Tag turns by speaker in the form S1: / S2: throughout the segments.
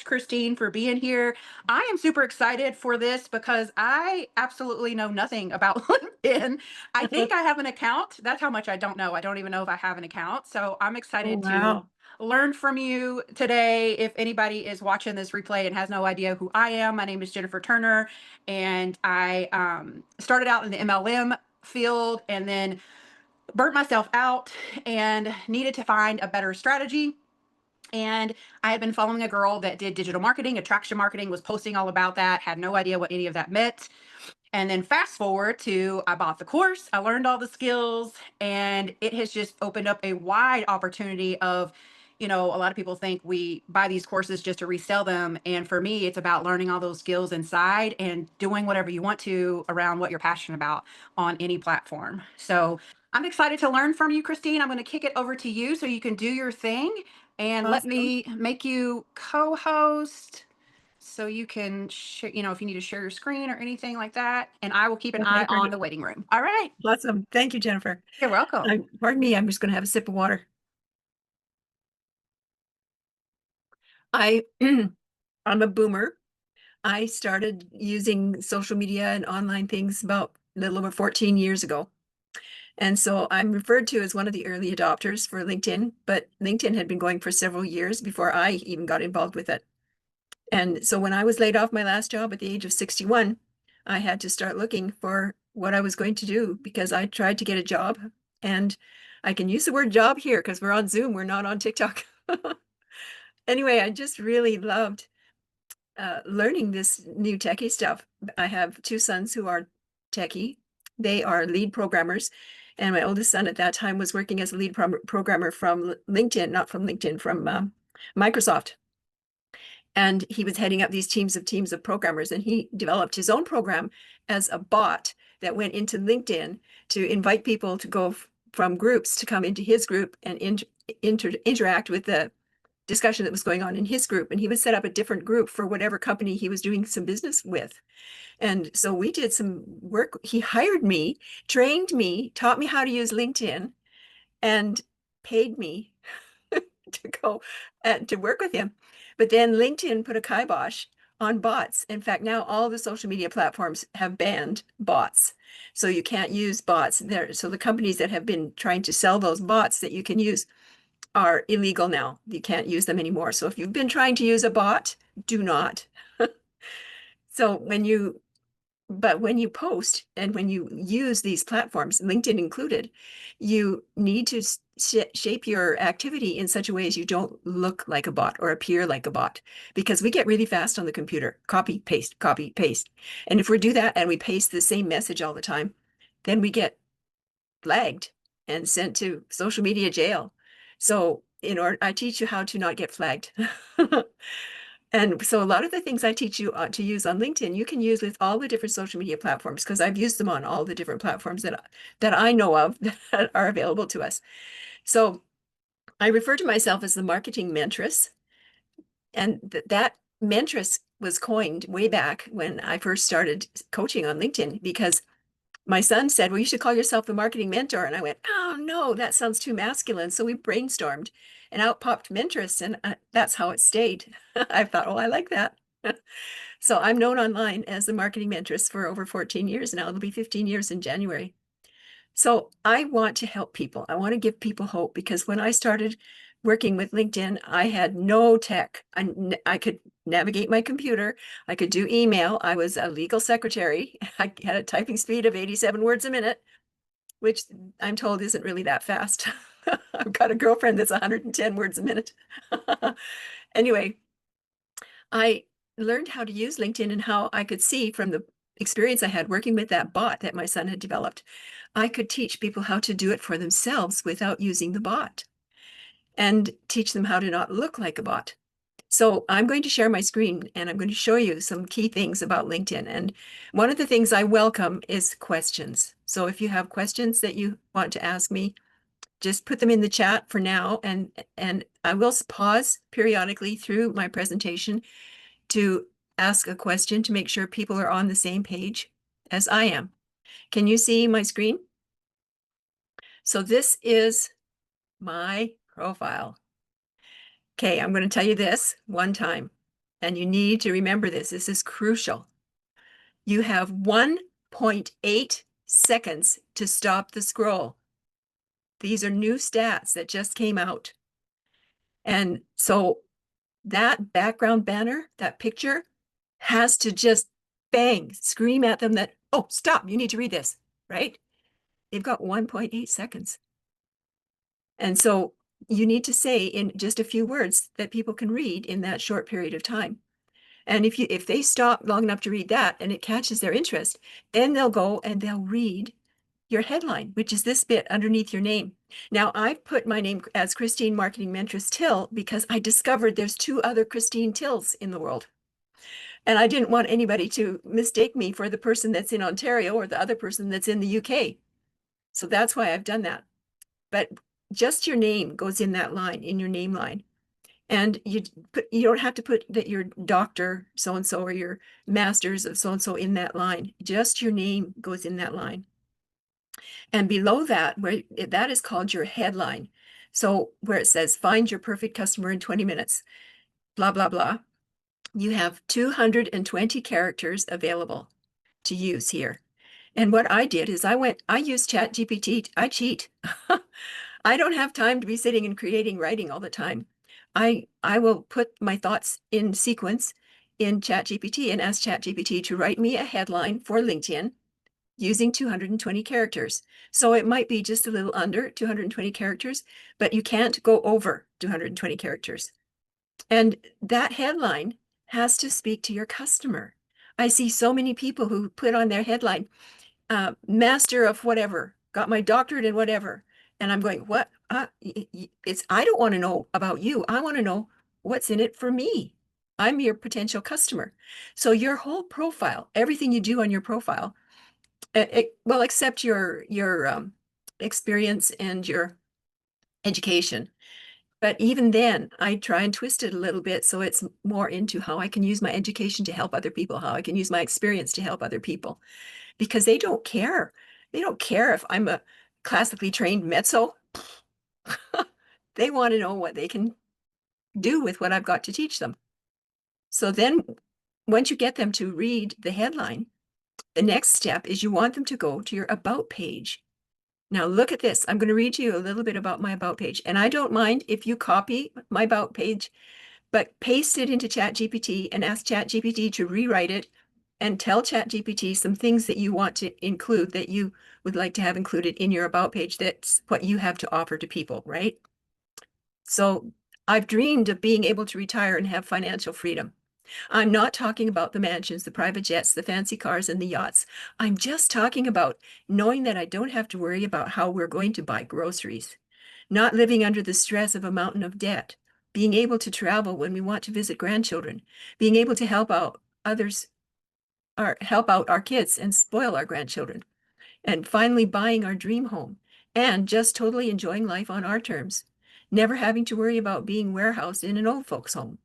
S1: Christine, for being here. I am super excited for this because I absolutely know nothing about LinkedIn. I think I have an account. That's how much I don't know. I don't even know if I have an account. So I'm
S2: Oh,
S1: excited to
S2: wow.
S1: learn from you today. If anybody is watching this replay and has no idea who I am, my name is Jennifer Turner, and I started out in the MLM field and then burnt myself out and needed to find a better strategy. And I had been following a girl that did digital marketing, attraction marketing, was posting all about that, had no idea what any of that meant. And then fast forward to I bought the course, I learned all the skills, and it has just opened up a wide opportunity of, a lot of people think we buy these courses just to resell them. And for me, it's about learning all those skills inside and doing whatever you want to around what you're passionate about on any platform. So I'm excited to learn from you, Christine. I'm going to kick it over to you so you can do your thing and let
S2: Awesome.
S1: me make you co-host so you can share, if you need to share your screen or anything like that, and I will keep an
S2: Okay,
S1: eye on
S2: perfect.
S1: the waiting room. All right.
S2: Awesome. Thank you, Jennifer.
S1: You're welcome.
S2: Pardon me, I'm just going to have a sip of water. I, I'm a boomer. I started using social media and online things about a little over 14 years ago. And so I'm referred to as one of the early adopters for LinkedIn, but LinkedIn had been going for several years before I even got involved with it. And so when I was laid off my last job at the age of 61, I had to start looking for what I was going to do because I tried to get a job. And I can use the word job here because we're on Zoom, we're not on TikTok. Anyway, I just really loved learning this new techie stuff. I have two sons who are techie. They are lead programmers. And my oldest son at that time was working as a lead programmer from LinkedIn, not from LinkedIn, from Microsoft. And he was heading up these teams of programmers, and he developed his own program as a bot that went into LinkedIn to invite people to go from groups to come into his group and interact with the discussion that was going on in his group. And he would set up a different group for whatever company he was doing some business with. And so we did some work. He hired me, trained me, taught me how to use LinkedIn, and paid me to go and to work with him. But then LinkedIn put a kibosh on bots. In fact, now all the social media platforms have banned bots. So you can't use bots there. So the companies that have been trying to sell those bots that you can use are illegal now. You can't use them anymore. So if you've been trying to use a bot, do not. So when you post and when you use these platforms, LinkedIn included, you need to shape your activity in such a way as you don't look like a bot or appear like a bot, because we get really fast on the computer. Copy, paste, copy, paste. And if we do that and we paste the same message all the time, then we get flagged and sent to social media jail. So I teach you how to not get flagged. And so a lot of the things I teach you to use on LinkedIn, you can use with all the different social media platforms because I've used them on all the different platforms that I know of that are available to us. So I refer to myself as the marketing mentress, and that mentress was coined way back when I first started coaching on LinkedIn because my son said, well, you should call yourself the marketing mentor. And I went, oh, no, that sounds too masculine. So we brainstormed and out popped mentress. And that's how it stayed. I thought, oh, I like that. So I'm known online as the marketing mentress for over 14 years now. It'll be 15 years in January. So I want to help people. I want to give people hope because when I started working with LinkedIn, I had no tech. I could navigate my computer. I could do email. I was a legal secretary. I had a typing speed of 87 words a minute, which I'm told isn't really that fast. I've got a girlfriend that's 110 words a minute. Anyway, I learned how to use LinkedIn and how I could see from the experience I had working with that bot that my son had developed, I could teach people how to do it for themselves without using the bot and teach them how to not look like a bot. So I'm going to share my screen and I'm going to show you some key things about LinkedIn. And one of the things I welcome is questions. So if you have questions that you want to ask me, just put them in the chat for now. And I will pause periodically through my presentation to ask a question to make sure people are on the same page as I am. Can you see my screen? So this is my profile. Okay, I'm going to tell you this one time. And you need to remember this. This is crucial. You have 1.8 seconds to stop the scroll. These are new stats that just came out. And so that background banner, that picture, has to just bang, scream at them that, oh, stop, you need to read this, right? They've got 1.8 seconds. And so you need to say in just a few words that people can read in that short period of time. And if they stop long enough to read that and it catches their interest, then they'll go and they'll read your headline, which is this bit underneath your name. Now, I've put my name as Christine Marketing Mentress Till because I discovered there's 2 other Christine Tills in the world. And I didn't want anybody to mistake me for the person that's in Ontario or the other person that's in the UK. So that's why I've done that. But just your name goes in that line, in your name line. And you don't have to put that you're Dr. so-and-so or your master's of so-and-so in that line. Just your name goes in that line. And below that, where that is called your headline. So where it says, find your perfect customer in 20 minutes, blah, blah, blah. You have 220 characters available to use here. And what I did is I used ChatGPT. I cheat. I don't have time to be sitting and writing all the time. I will put my thoughts in sequence in ChatGPT and ask ChatGPT to write me a headline for LinkedIn using 220 characters. So it might be just a little under 220 characters, but you can't go over 220 characters. And that headline has to speak to your customer. I see so many people who put on their headline, master of whatever, got my doctorate in whatever. And I'm going, what? I don't want to know about you. I want to know what's in it for me. I'm your potential customer. So your whole profile, everything you do on your profile, well, except your experience and your education. But even then, I try and twist it a little bit so it's more into how I can use my education to help other people, how I can use my experience to help other people, because they don't care. They don't care if I'm a classically trained mezzo. They want to know what they can do with what I've got to teach them. So then once you get them to read the headline, the next step is you want them to go to your about page. Now look at this. I'm going to read to you a little bit about my about page. And I don't mind if you copy my about page, but paste it into ChatGPT and ask ChatGPT to rewrite it and tell ChatGPT some things that you want to include that you would like to have included in your about page. That's what you have to offer to people, right? So I've dreamed of being able to retire and have financial freedom. I'm not talking about the mansions, the private jets, the fancy cars, and the yachts. I'm just talking about knowing that I don't have to worry about how we're going to buy groceries, not living under the stress of a mountain of debt, being able to travel when we want to visit grandchildren, being able to help out others, or help out our kids and spoil our grandchildren, and finally buying our dream home, and just totally enjoying life on our terms, never having to worry about being warehoused in an old folks' home.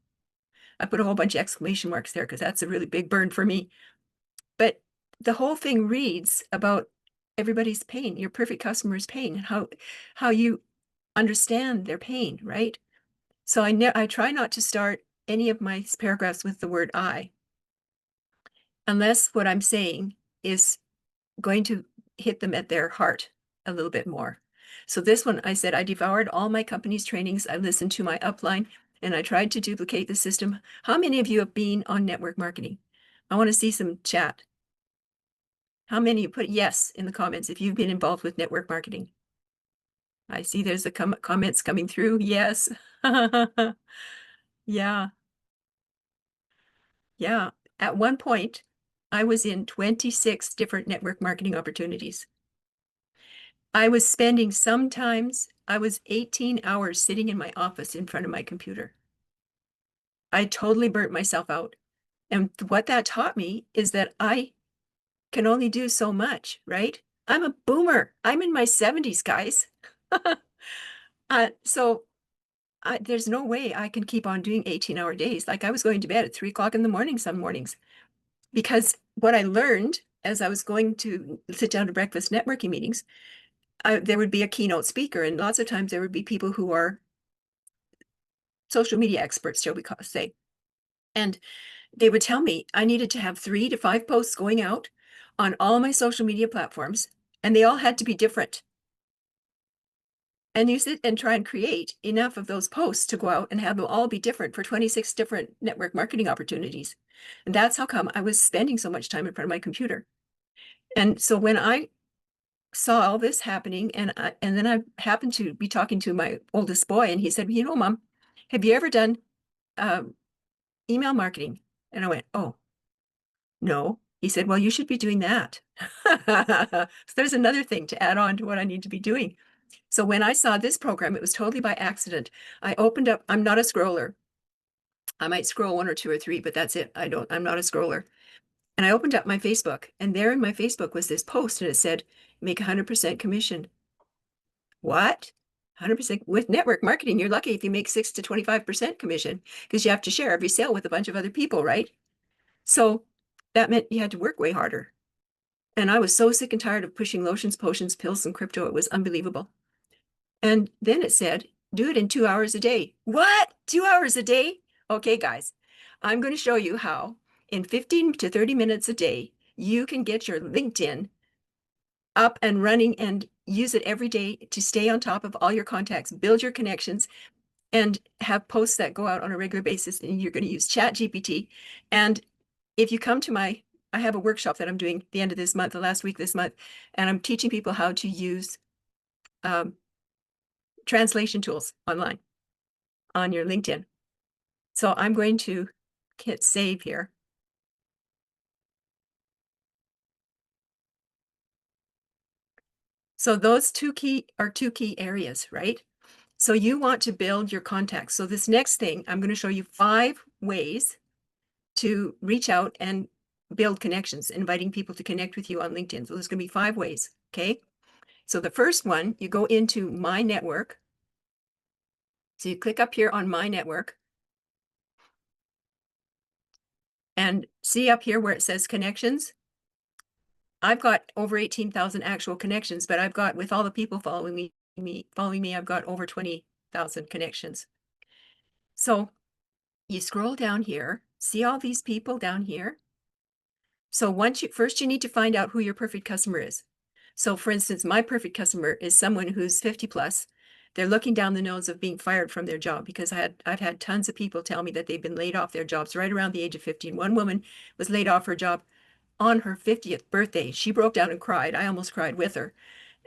S2: I put a whole bunch of exclamation marks there because that's a really big burn for me. But the whole thing reads about everybody's pain, your perfect customer's pain, and how you understand their pain, right? So I try not to start any of my paragraphs with the word I, unless what I'm saying is going to hit them at their heart a little bit more. So this one, I said, I devoured all my company's trainings. I listened to my upline and I tried to duplicate the system. How many of you have been on network marketing? I want to see some chat. How many you put yes in the comments if you've been involved with network marketing? I see there's the comments coming through. Yes. Yeah. Yeah. At one point, I was in 26 different network marketing opportunities. I was spending sometimes, I was 18 hours sitting in my office in front of my computer. I totally burnt myself out. And what that taught me is that I can only do so much, right? I'm a boomer. I'm in my 70s, guys. So there's no way I can keep on doing 18-hour days. Like I was going to bed at 3 o'clock in the morning some mornings, because what I learned as I was going to sit down to breakfast networking meetings, there would be a keynote speaker, and lots of times there would be people who are social media experts, shall we say. And they would tell me I needed to have 3 to 5 posts going out on all my social media platforms, and they all had to be different. And you sit and try and create enough of those posts to go out and have them all be different for 26 different network marketing opportunities. And that's how come I was spending so much time in front of my computer. And so when I saw all this happening, and then I happened to be talking to my oldest boy, and he said, "You know, Mom, have you ever done um, email marketing?" And I went, "Oh, no." He said, "Well, you should be doing that." So there's another thing to add on to what I need to be doing. So when I saw this program, it was totally by accident. I opened up, I'm not a scroller. I might scroll 1 or 2 or 3, but that's it. I'm not a scroller. And I opened up my Facebook, and there in my Facebook was this post, and it said, "Make 100% commission." What? 100% with network marketing, you're lucky if you make 6 to 25% commission because you have to share every sale with a bunch of other people, right? So that meant you had to work way harder. And I was so sick and tired of pushing lotions, potions, pills, and crypto. It was unbelievable. And then it said, do it in 2 hours a day. What? 2 hours a day? Okay, guys, I'm going to show you how in 15 to 30 minutes a day, you can get your LinkedIn up and running and use it every day to stay on top of all your contacts, build your connections, and have posts that go out on a regular basis. And you're going to use Chat GPT. And if you come to I have a workshop that I'm doing the end of this month, the last week this month, and I'm teaching people how to use um, translation tools online on your LinkedIn. So I'm going to hit save here. So those two key areas, right? So you want to build your contacts. So this next thing, I'm going to show you 5 ways to reach out and build connections, inviting people to connect with you on LinkedIn. So there's going to be 5 ways. Okay. So the first one, you go into My Network. So you click up here on My Network and see up here where it says connections. I've got over 18,000 actual connections, but I've got, with all the people following me, I've got over 20,000 connections. So you scroll down here, see all these people down here. So first you need to find out who your perfect customer is. So for instance, my perfect customer is someone who's 50 plus. They're looking down the nose of being fired from their job because I've had tons of people tell me that they've been laid off their jobs right around the age of 15. One woman was laid off her job on her 50th birthday. She broke down and cried. I almost cried with her.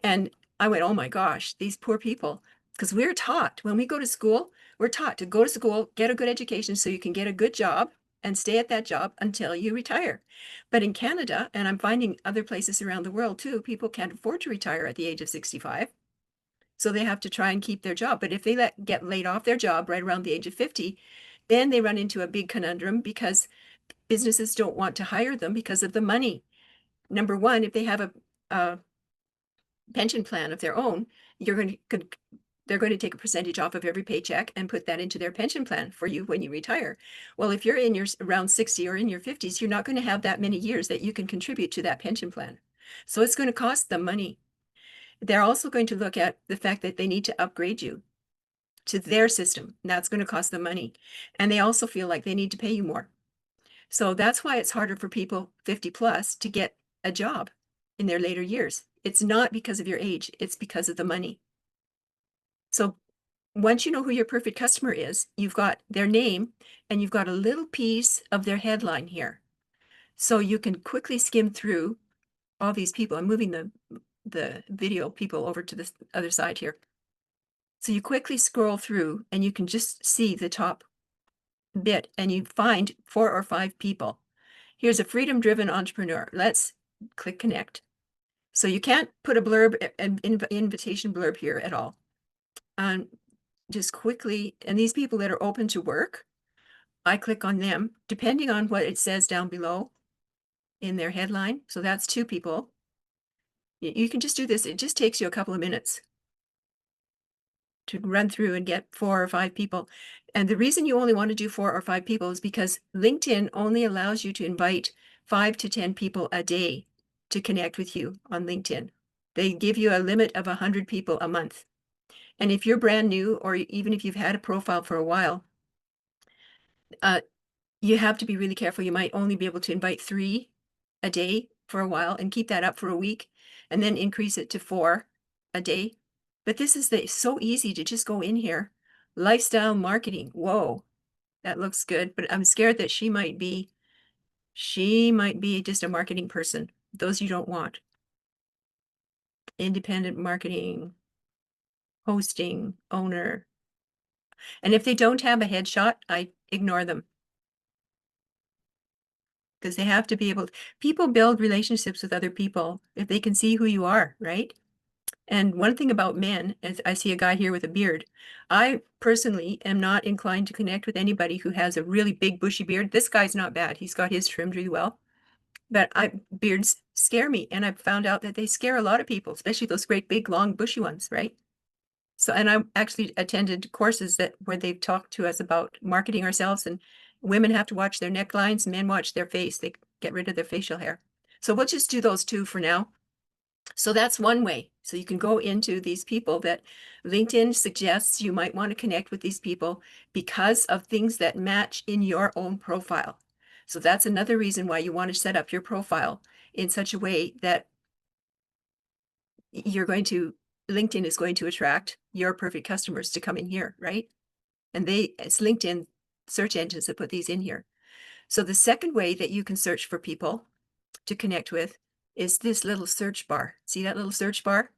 S2: And I went, oh my gosh, these poor people. Because we're taught when we go to school, we're taught to go to school, get a good education so you can get a good job and stay at that job until you retire. But in Canada, and I'm finding other places around the world too, people can't afford to retire at the age of 65. So they have to try and keep their job. But if they get laid off their job right around the age of 50, then they run into a big conundrum because businesses don't want to hire them because of the money. Number one, if they have a pension plan of their own, they're going to take a percentage off of every paycheck and put that into their pension plan for you when you retire. Well, if you're in your around 60 or in your 50s, you're not going to have that many years that you can contribute to that pension plan. So it's going to cost them money. They're also going to look at the fact that they need to upgrade you to their system. And that's going to cost them money. And they also feel like they need to pay you more. So that's why it's harder for people 50 plus to get a job in their later years. It's not because of your age, it's because of the money. So once you know who your perfect customer is, you've got their name and you've got a little piece of their headline here. So you can quickly skim through all these people. I'm moving the video people over to the other side here. So you quickly scroll through and you can just see the top bit and you find 4 or 5 people. Here's a freedom-driven entrepreneur. Let's click connect. So you can't put a blurb, an invitation blurb here at all. Just quickly, and these people that are open to work, I click on them, depending on what it says down below in their headline. So that's 2 people. You can just do this. It just takes you a couple of minutes to run through and get 4 or 5 people. And the reason you only want to do 4 or 5 people is because LinkedIn only allows you to invite 5 to 10 people a day to connect with you on LinkedIn. They give you a limit of 100 people a month. And if you're brand new, or even if you've had a profile for a while, You have to be really careful. You might only be able to invite 3 a day for a while and keep that up for a week and then increase it to 4 a day. But this is so easy to just go in here. Lifestyle marketing. Whoa, that looks good. But I'm scared that she might be just a marketing person. Those you don't want. Independent marketing, hosting, owner. And if they don't have a headshot, I ignore them. Because they have to be able people build relationships with other people if they can see who you are, right? And one thing about men, as I see a guy here with a beard, I personally am not inclined to connect with anybody who has a really big bushy beard. This guy's not bad. He's got his trimmed really well. But beards scare me, and I've found out that they scare a lot of people, especially those great big long bushy ones, right? So, and I actually attended courses where they've talked to us about marketing ourselves, and women have to watch their necklines, men watch their face. They get rid of their facial hair. So we'll just do those two for now. So that's one way. So you can go into these people that LinkedIn suggests you might want to connect with these people because of things that match in your own profile. So that's another reason why you want to set up your profile in such a way that LinkedIn is going to attract your perfect customers to come in here, right? And it's LinkedIn search engines that put these in here. So the second way that you can search for people to connect with is this little search bar. See that little search bar?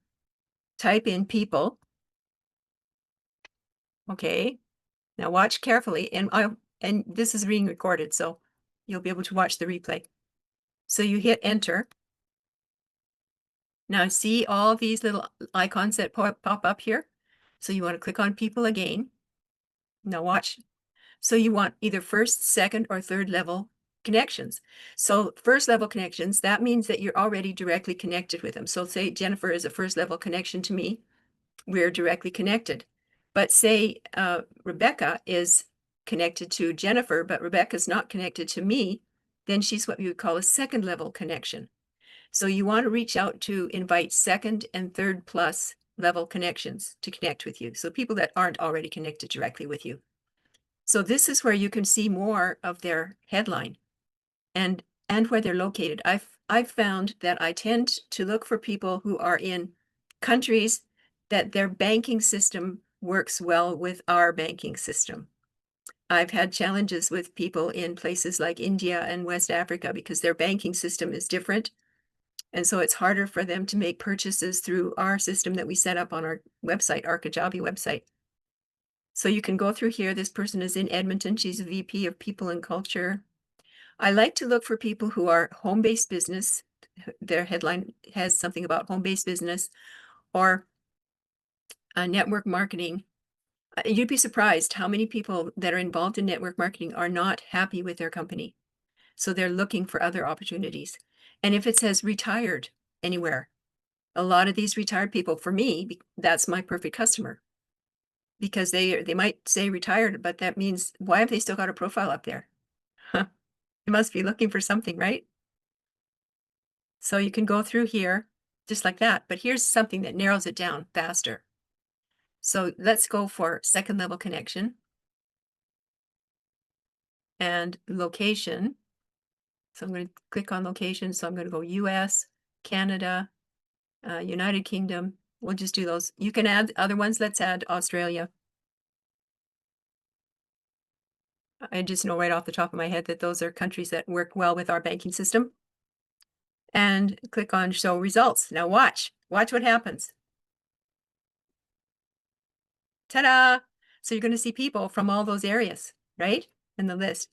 S2: Type in people. Okay. Now watch carefully, and this is being recorded, so you'll be able to watch the replay. So you hit enter. Now see all these little icons that pop up here? So you want to click on people again. Now watch. So you want either first, second, or third level connections. So first level connections, that means that you're already directly connected with them. So say Jennifer is a first level connection to me. We're directly connected. But say Rebecca is connected to Jennifer, but Rebecca's not connected to me, then she's what we would call a second level connection. So you want to reach out to invite second and third plus level connections to connect with you. So people that aren't already connected directly with you. So this is where you can see more of their headline and where they're located. I've found that I tend to look for people who are in countries that their banking system works well with our banking system. I've had challenges with people in places like India and West Africa because their banking system is different. And so it's harder for them to make purchases through our system that we set up on our website, our Kajabi website. So you can go through here. This person is in Edmonton. She's a VP of People and Culture. I like to look for people who are home-based business. Their headline has something about home-based business or network marketing. You'd be surprised how many people that are involved in network marketing are not happy with their company. So they're looking for other opportunities. And if it says retired anywhere, a lot of these retired people, for me, that's my perfect customer. Because they might say retired, but that means, why have they still got a profile up there? Huh. They must be looking for something, right? So you can go through here just like that, but here's something that narrows it down faster. So let's go for second level connection and location. So I'm going to click on location. So I'm going to go US, Canada, United Kingdom. We'll just do those. You can add other ones. Let's add Australia. I just know right off the top of my head that those are countries that work well with our banking system. And click on show results. Now watch what happens. Ta-da! So you're going to see people from all those areas, right? In the list.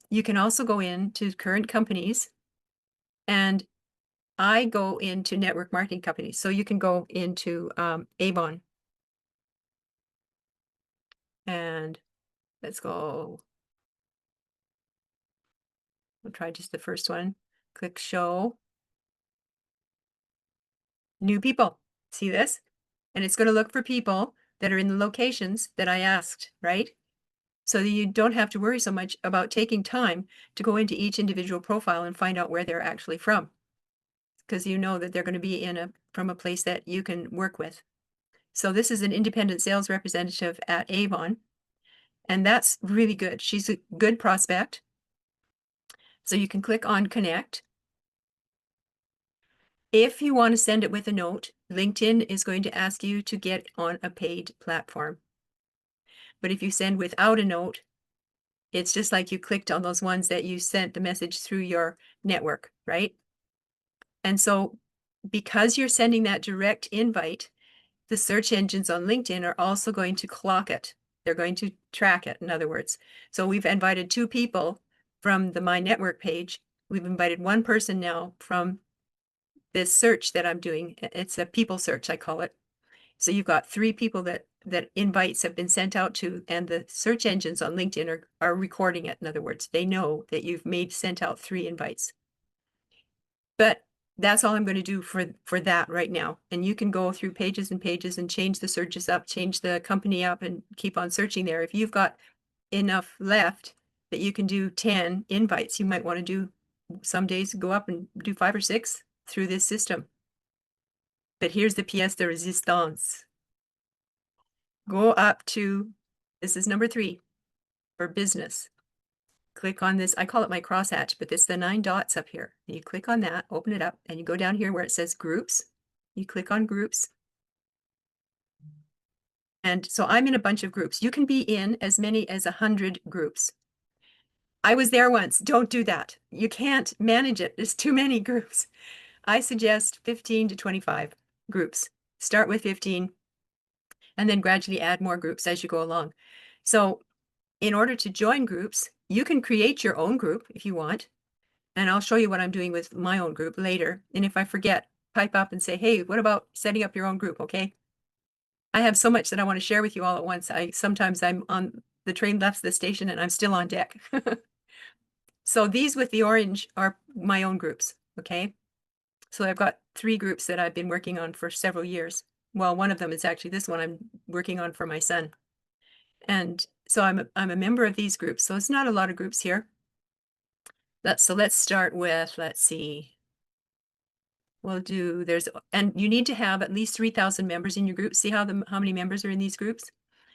S2: You can also go into current companies, and I go into network marketing companies. So you can go into Avon. And let's go. We'll try just the first one. Click show. New people. See this? And it's going to look for people that are in the locations that I asked, right? So that you don't have to worry so much about taking time to go into each individual profile and find out where they're actually from. Because you know that they're going to be from a place that you can work with. So this is an independent sales representative at Avon. And that's really good. She's a good prospect. So you can click on connect. If you want to send it with a note, LinkedIn is going to ask you to get on a paid platform. But if you send without a note, it's just like you clicked on those ones that you sent the message through your network, right? And so because you're sending that direct invite, the search engines on LinkedIn are also going to clock it. They're going to track it, in other words. So we've invited 2 people from the My Network page. We've invited 1 person now from this search that I'm doing. It's a people search, I call it. So you've got 3 people that invites have been sent out to, and the search engines on LinkedIn are recording it. In other words, they know that you've sent out 3 invites. But that's all I'm going to do for that right now. And you can go through pages and pages and change the searches up, change the company up, and keep on searching there. If you've got enough left that you can do 10 invites, you might want to do some days go up and do 5 or 6 through this system. But here's the pièce de résistance. Go up to, this is number 3 for business. Click on this, I call it my crosshatch, but it's the 9 dots up here. You click on that, open it up, and you go down here where it says groups. You click on groups. And so I'm in a bunch of groups. You can be in as many as 100 groups. I was there once. Don't do that. You can't manage it. There's too many groups. I suggest 15 to 25 groups. Start with 15 and then gradually add more groups as you go along. So in order to join groups, you can create your own group if you want. And I'll show you what I'm doing with my own group later. And if I forget, pipe up and say, hey, what about setting up your own group? Okay. I have so much that I want to share with you all at once. Sometimes I'm on the train left the station and I'm still on deck. So these with the orange are my own groups. Okay. So I've got 3 groups that I've been working on for several years. Well, one of them is actually this one I'm working on for my son. And so I'm a member of these groups. So it's not a lot of groups here. Let's start with, let's see. We'll do, and you need to have at least 3,000 members in your group. See how many members are in these groups?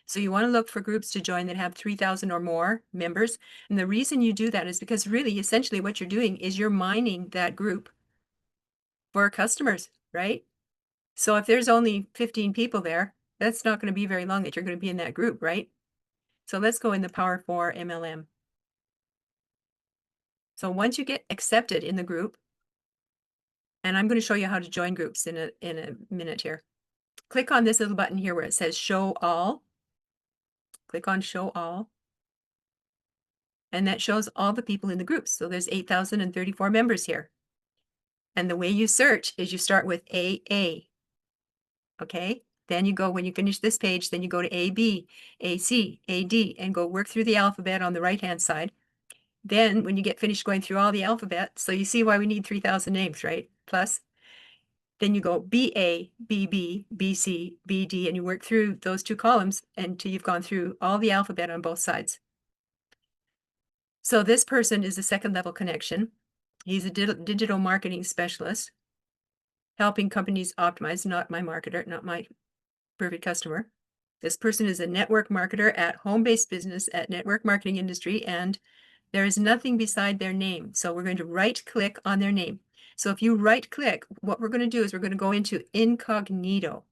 S2: So you want to look for groups to join that have 3,000 or more members. And the reason you do that is because really, essentially what you're doing is you're mining that group for customers, right? So if there's only 15 people there, that's not going to be very long that you're going to be in that group, right? So let's go in the Power 4 MLM. So once you get accepted in the group, and I'm going to show you how to join groups in a minute here. Click on this little button here where it says show all. Click on show all. And that shows all the people in the groups. So there's 8,034 members here. And the way you search is you start with AA. Okay. Then you go, when you finish this page, then you go to AB, AC, AD, and go work through the alphabet on the right-hand side. Then when you get finished going through all the alphabet, so you see why we need 3,000 names, right? Plus, then you go BA, BB, BC, BD, and you work through those 2 columns until you've gone through all the alphabet on both sides. So this person is a 2nd level connection. He's a digital marketing specialist, helping companies optimize, not my marketer, not my perfect customer. This person is a network marketer at home-based business at network marketing industry, and there is nothing beside their name. So we're going to right-click on their name. So if you right-click, what we're going to do is we're going to go into incognito.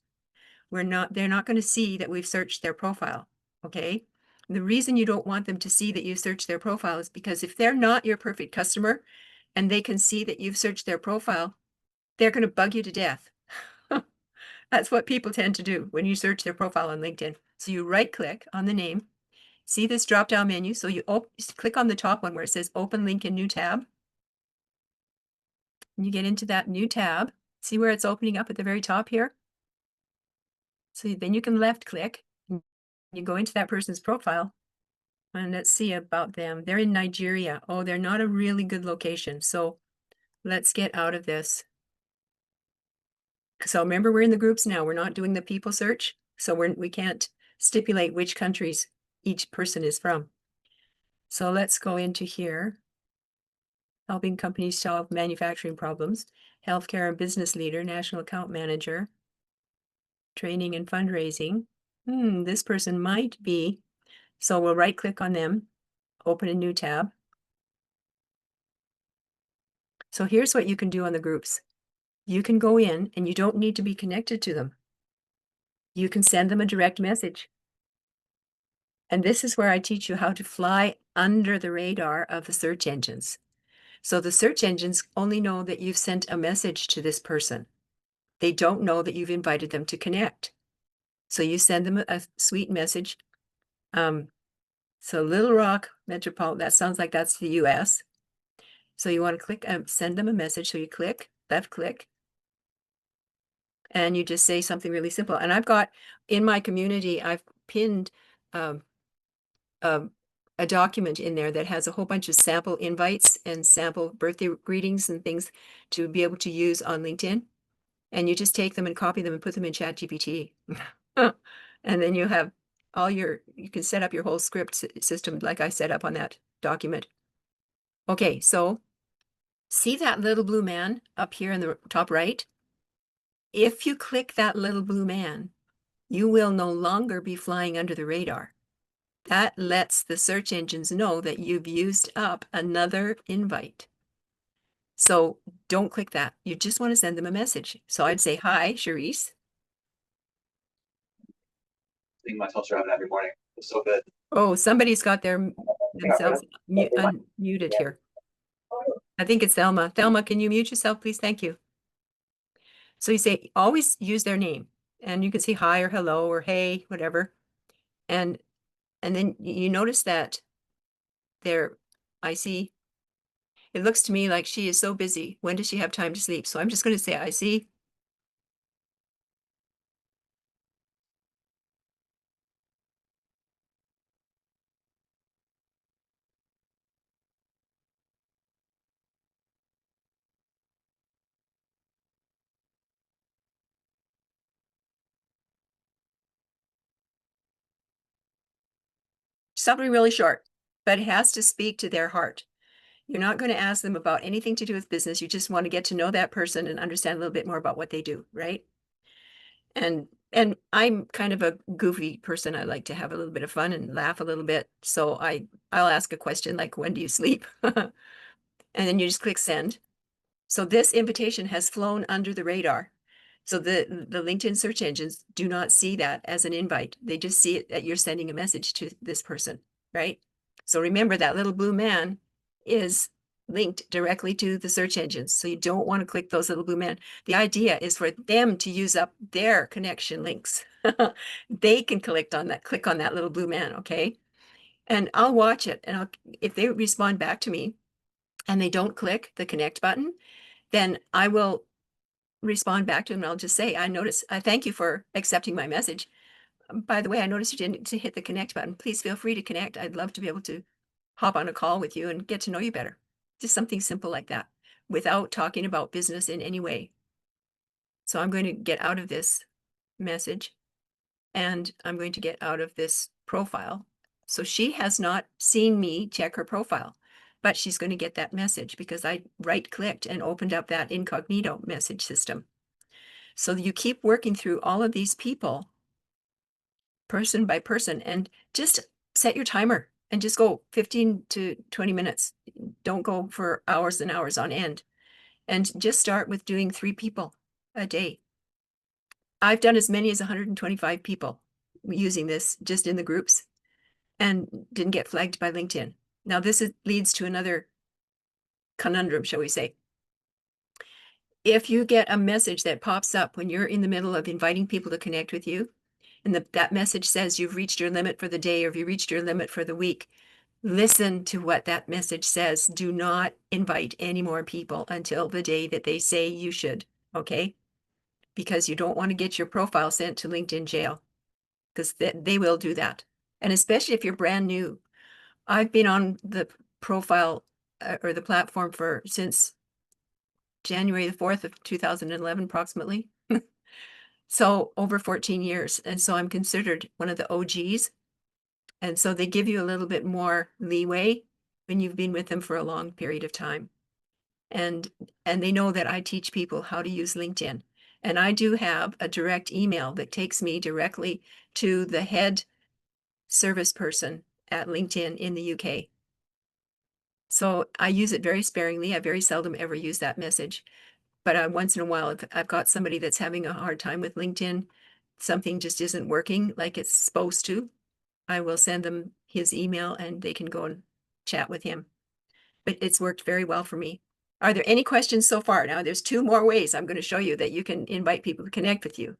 S2: They're not going to see that we've searched their profile. Okay. The reason you don't want them to see that you searched their profile is because if they're not your perfect customer and they can see that you've searched their profile, they're going to bug you to death. That's what people tend to do when you search their profile on LinkedIn. So you right-click on the name, see this drop-down menu. So you click on the top one where it says open link in new tab. And you get into that new tab. See where it's opening up at the very top here? So then you can left-click. You go into that person's profile and let's see about them. They're in Nigeria. Oh, they're not a really good location. So let's get out of this. So remember, we're in the groups now. We're not doing the people search. So we can't stipulate which countries each person is from. So let's go into here. Helping companies solve manufacturing problems. Healthcare and business leader, national account manager. Training and fundraising. This person might be. So we'll right click on them, open a new tab. So here's what you can do on the groups. You can go in and you don't need to be connected to them. You can send them a direct message. And this is where I teach you how to fly under the radar of the search engines. So the search engines only know that you've sent a message to this person. They don't know that you've invited them to connect. So you send them a sweet message. So Little Rock Metropolitan, that sounds like that's the US. So you want to click, send them a message. So you click, left click, and you just say something really simple. And I've got in my community, I've pinned um, a document in there that has a whole bunch of sample invites and sample birthday greetings and things to be able to use on LinkedIn. And you just take them and copy them and put them in ChatGPT. And then you have you can set up your whole script system like I set up on that document. Okay, so see that little blue man up here in the top right? If you click that little blue man, you will no longer be flying under the radar. That lets the search engines know that you've used up another invite. So don't click that. You just want to send them a message. So I'd say, hi, Charisse.
S3: Seeing myself surrounded every morning. It's so good.
S2: Oh, somebody's got themselves unmuted here. I think it's Thelma. Thelma, can you mute yourself, please? Thank you. So you say, always use their name. And you can say hi or hello or hey, whatever. And then you notice that I see, it looks to me like she is so busy. When does she have time to sleep? So I'm just going to say, I see. Something really short, but it has to speak to their heart. You're not going to ask them about anything to do with business. You just want to get to know that person and understand a little bit more about what they do, right? And I'm kind of a goofy person. I like to have a little bit of fun and laugh a little bit. So I'll ask a question like, when do you sleep? And then you just click send. So this invitation has flown under the radar. So the LinkedIn search engines do not see that as an invite. They just see it that you're sending a message to this person, right? So remember that little blue man is linked directly to the search engines. So you don't want to click those little blue men. The idea is for them to use up their connection links. They can click on that little blue man, okay? And I'll watch it. And if they respond back to me and they don't click the connect button, then I will respond back to them. And I'll just say, I thank you for accepting my message. By the way, I noticed you didn't hit the connect button. Please feel free to connect. I'd love to be able to hop on a call with you and get to know you better. Just something simple like that without talking about business in any way. So I'm going to get out of this message and I'm going to get out of this profile. So she has not seen me check her profile, but she's going to get that message because I right-clicked and opened up that incognito message system. So you keep working through all of these people, person by person, and just set your timer and just go 15 to 20 minutes. Don't go for hours and hours on end. And just start with doing 3 people a day. I've done as many as 125 people using this just in the groups and didn't get flagged by LinkedIn. Now this leads to another conundrum, shall we say. If you get a message that pops up when you're in the middle of inviting people to connect with you, and that message says you've reached your limit for the day or you've reached your limit for the week, listen to what that message says. Do not invite any more people until the day that they say you should, okay? Because you don't want to get your profile sent to LinkedIn jail, because they will do that. And especially if you're brand new. I've been on the profile or the platform since January the 4th of 2011, approximately. So over 14 years. And so I'm considered one of the OGs. And so they give you a little bit more leeway when you've been with them for a long period of time. And they know that I teach people how to use LinkedIn. And I do have a direct email that takes me directly to the head service person at LinkedIn in the UK. So I use it very sparingly. I very seldom ever use that message. But once in a while, if I've got somebody that's having a hard time with LinkedIn, something just isn't working like it's supposed to, I will send them his email and they can go and chat with him. But it's worked very well for me. Are there any questions so far? Now, there's 2 more ways I'm going to show you that you can invite people to connect with you.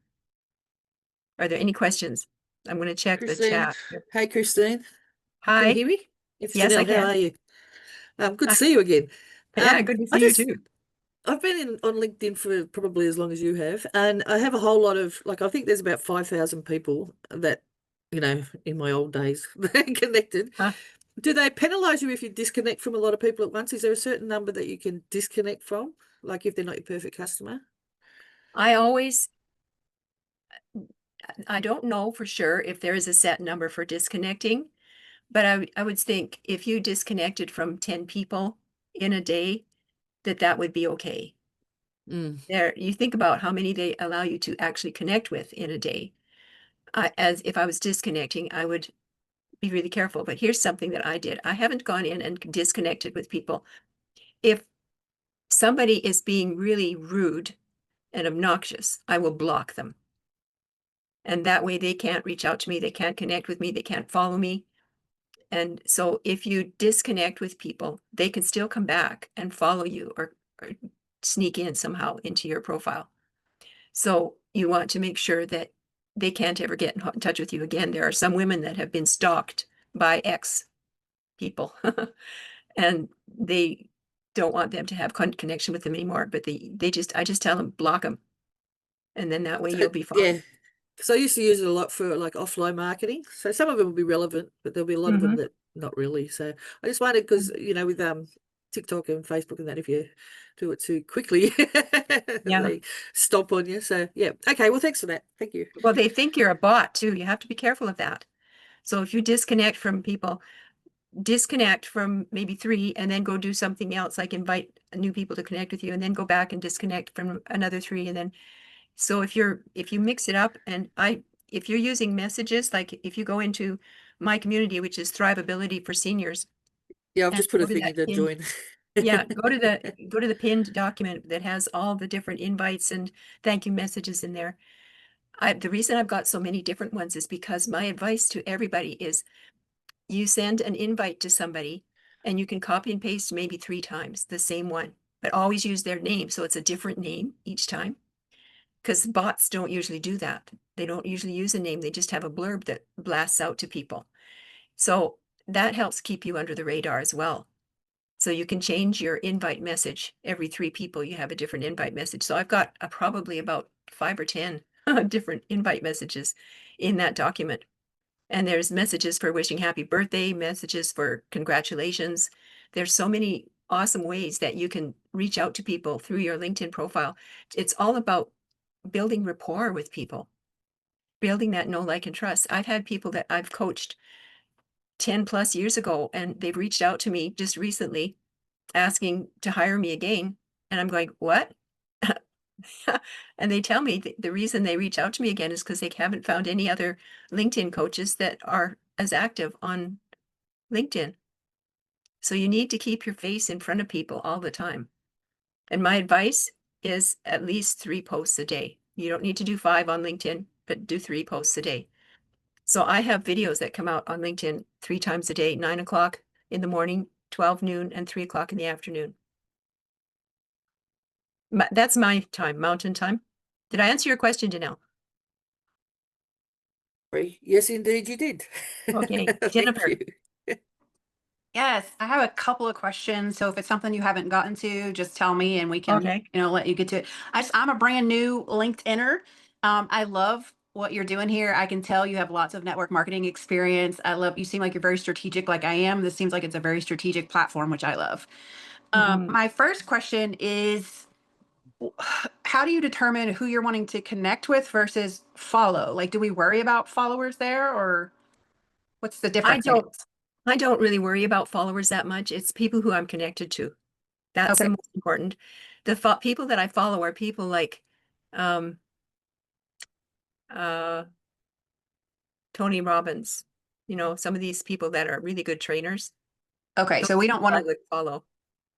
S2: Are there any questions? I'm going to check the
S4: Christine.
S2: chat.
S4: Hey, Christine. Can
S2: Hi.
S4: you hear me? It's
S2: Yes, I
S4: Janelle. How
S2: can.
S4: are you? Good
S2: Hi.
S4: to see you again.
S2: Yeah, good to
S4: I
S2: see you
S4: just,
S2: too.
S4: I've been on LinkedIn for probably as long as you have, and I have a whole lot of, like, I think there's about 5,000 people that, in my old days, connected.
S2: Huh?
S4: Do they penalize you if you disconnect from a lot of people at once? Is there a certain number that you can disconnect from, like if they're not your perfect customer?
S2: I don't know for sure if there is a set number for disconnecting, but I would think if you disconnected from 10 people in a day, that would be okay.
S4: Mm.
S2: You think about how many they allow you to actually connect with in a day. As if I was disconnecting, I would be really careful. But here's something that I did. I haven't gone in and disconnected with people. If somebody is being really rude and obnoxious, I will block them. And that way they can't reach out to me, they can't connect with me, they can't follow me. And so if you disconnect with people, they can still come back and follow you or sneak in somehow into your profile. So you want to make sure that they can't ever get in touch with you again. There are some women that have been stalked by ex people and they don't want them to have connection with them anymore, but I just tell them, block them. And then that way
S4: So,
S2: you'll be fine.
S4: yeah. So I used to use it a lot for like offline marketing. So some of them will be relevant, but there'll be a lot of them that not really. So I just wondered because with TikTok and Facebook and that, if you do it too quickly,
S2: Yeah.
S4: they stomp on you. So yeah. Okay. Well, thanks for that. Thank you.
S2: Well, they think you're a bot too. You have to be careful of that. So if you disconnect from people, disconnect from maybe 3 and then go do something else, like invite new people to connect with you and then go back and disconnect from another 3. And then, so if you mix it up if you're using messages, like if you go into my community, which is Thrivability for Seniors,
S4: Yeah, I've
S2: and
S4: just put
S2: go
S4: a
S2: to
S4: thing
S2: that
S4: in to
S2: pinned,
S4: join.
S2: yeah, go to the pinned document that has all the different invites and thank you messages in there. The reason I've got so many different ones is because my advice to everybody is you send an invite to somebody and you can copy and paste maybe 3 times the same one, but always use their name. So it's a different name each time. Because bots don't usually do that. They don't usually use a name. They just have a blurb that blasts out to people. So that helps keep you under the radar as well. So you can change your invite message. Every 3 people, you have a different invite message. So I've got probably about 5 or 10 different invite messages in that document. And there's messages for wishing happy birthday, messages for congratulations. There's so many awesome ways that you can reach out to people through your LinkedIn profile. It's all about building rapport with people, building that know, like, and trust. I've had people that I've coached 10 plus years ago, and they've reached out to me just recently asking to hire me again. And I'm going, what? And they tell me the reason they reach out to me again is because they haven't found any other LinkedIn coaches that are as active on LinkedIn. So you need to keep your face in front of people all the time. And my advice is at least 3 posts a day. You don't need to do 5 on LinkedIn, but do 3 posts a day. So I have videos that come out on LinkedIn 3 times a day, 9 o'clock in the morning, 12 noon, and 3 o'clock in the afternoon. That's my time, mountain time. Did I answer your question, Janelle?
S4: Yes, indeed, you did.
S2: Okay,
S4: Thank
S2: Jennifer.
S4: you.
S1: Yes, I have a couple of questions. So if it's something you haven't gotten to, just tell me and we can,
S2: Okay.
S1: let you get to it. I'm a brand new LinkedIner. I love what you're doing here. I can tell you have lots of network marketing experience. You seem like you're very strategic like I am. This seems like it's a very strategic platform, which I love.
S2: Mhm.
S1: My first question is, how do you determine who you're wanting to connect with versus follow? Like, do we worry about followers there or what's the difference?
S2: I don't really worry about followers that much. It's people who I'm connected to. That's
S1: Okay.
S2: the most important. The people that I follow are people like um, uh, Tony Robbins, some of these people that are really good trainers.
S1: Okay, so we don't
S2: I
S1: want to,
S2: would follow.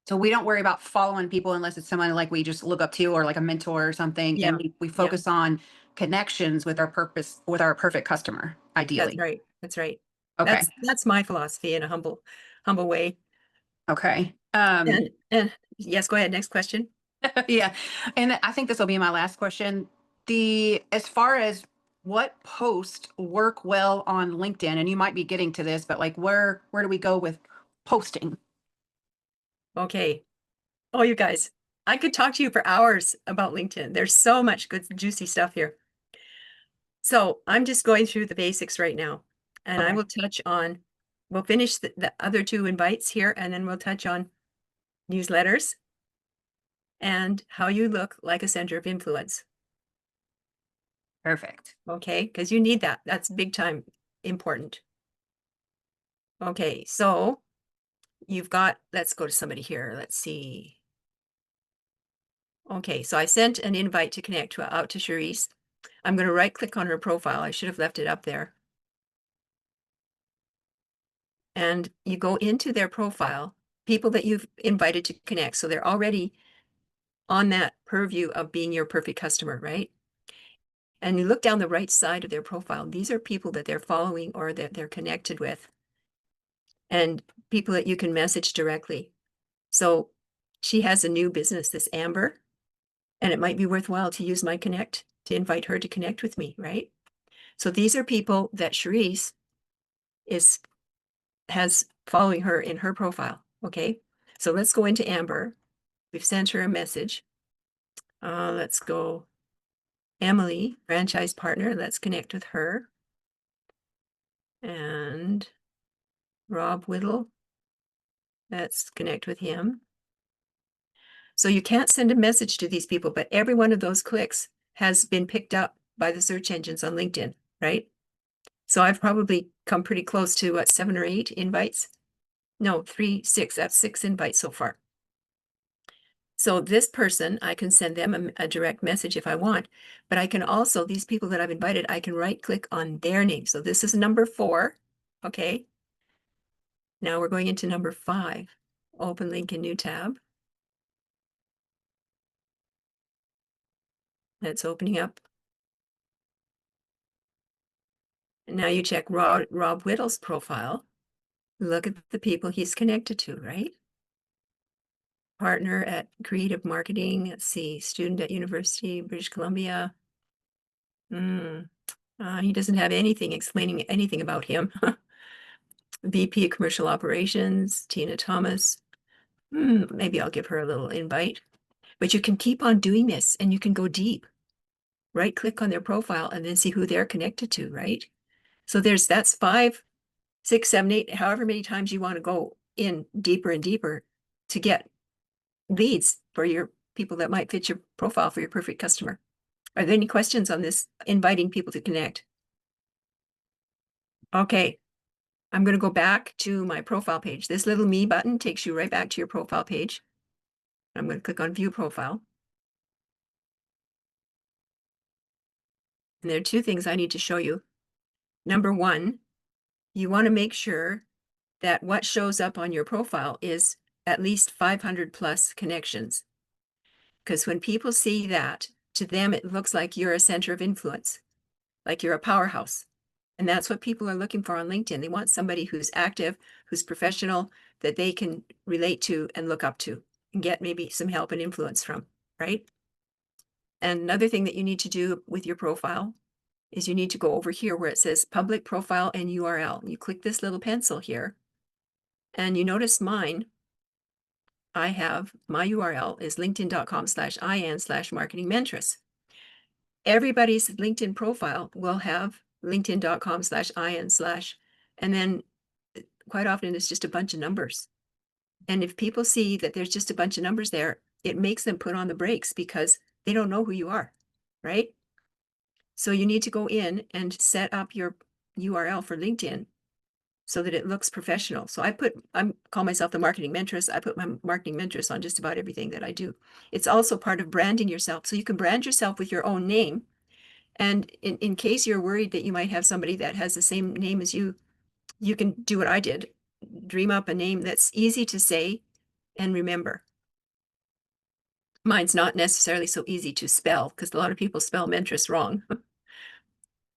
S1: so we don't worry about following people unless it's someone like we just look up to or like a mentor or something.
S2: Yeah,
S1: And we focus on connections with our perfect customer,
S2: that's
S1: ideally.
S2: right. That's right.
S1: Okay,
S2: That's my philosophy in a humble way.
S1: okay.
S2: And yes, go ahead. Next question.
S1: Yeah. And I think this will be my last question. As far as what posts work well on LinkedIn, and you might be getting to this, but like where do we go with posting?
S2: Okay. Oh, you guys, I could talk to you for hours about LinkedIn. There's so much good, juicy stuff here. So I'm just going through the basics right now. And I
S1: Okay.
S2: will touch on, we'll finish the other two invites here, and then we'll touch on newsletters and how you look like a center of influence.
S1: Perfect.
S2: Okay, because you need that. That's big time important. Okay, so you've got, let's go to somebody here. Let's see. Okay, so I sent an invite to connect out to Cherise. I'm going to right click on her profile. I should have left it up there. And you go into their profile, people that you've invited to connect. So they're already on that purview of being your perfect customer, right? And you look down the right side of their profile. These are people that they're following or that they're connected with, and people that you can message directly. So she has a new business, this Amber, and it might be worthwhile to use my connect to invite her to connect with me, right? So these are people that Cherise has following her in her profile. Okay, so let's go into Amber. We've sent her a message. Let's go Emily, franchise partner. Let's connect with her. And Rob Whittle. Let's connect with him. So you can't send a message to these people, but every one of those clicks has been picked up by the search engines on LinkedIn, right? So I've probably come pretty close to what, 7 or 8 invites? No, 3, 6. That's 6 invites so far. So this person, I can send them a direct message if I want, but I can also, these people that I've invited, I can right click on their name. So this is number 4. Okay. Now we're going into number 5. Open link in new tab. That's opening up. And now you check Rob Whittle's profile. Look at the people he's connected to, right? Partner at Creative Marketing. Let's see, student at University of British Columbia. He doesn't have anything explaining anything about him. VP of Commercial Operations, Tina Thomas. Maybe I'll give her a little invite. But you can keep on doing this and you can go deep. Right click on their profile and then see who they're connected to, right? So that's 5, 6, 7, 8, however many times you want to go in deeper and deeper to get leads for your people that might fit your profile for your perfect customer. Are there any questions on this inviting people to connect? Okay, I'm going to go back to my profile page. This little me button takes you right back to your profile page. I'm going to click on view profile. And there are 2 things I need to show you. Number 1, you want to make sure that what shows up on your profile is at least 500 plus connections. Because when people see that, to them, it looks like you're a center of influence, like you're a powerhouse. And that's what people are looking for on LinkedIn. They want somebody who's active, who's professional, that they can relate to and look up to and get maybe some help and influence from, right? And another thing that you need to do with your profile is you need to go over here where it says public profile and URL. You click this little pencil here, and you notice mine. I have my URL is linkedin.com/in/marketing mentress. Everybody's LinkedIn profile will have linkedin.com/in/, and then quite often it's just a bunch of numbers. And if people see that there's just a bunch of numbers there, it makes them put on the brakes because they don't know who you are, right? So you need to go in and set up your URL for LinkedIn so that it looks professional. So I call myself the marketing mentress. I put my marketing mentress on just about everything that I do. It's also part of branding yourself. So you can brand yourself with your own name. And in case you're worried that you might have somebody that has the same name as you, you can do what I did. dream up a name that's easy to say and remember. Mine's not necessarily so easy to spell because a lot of people spell Mentress wrong.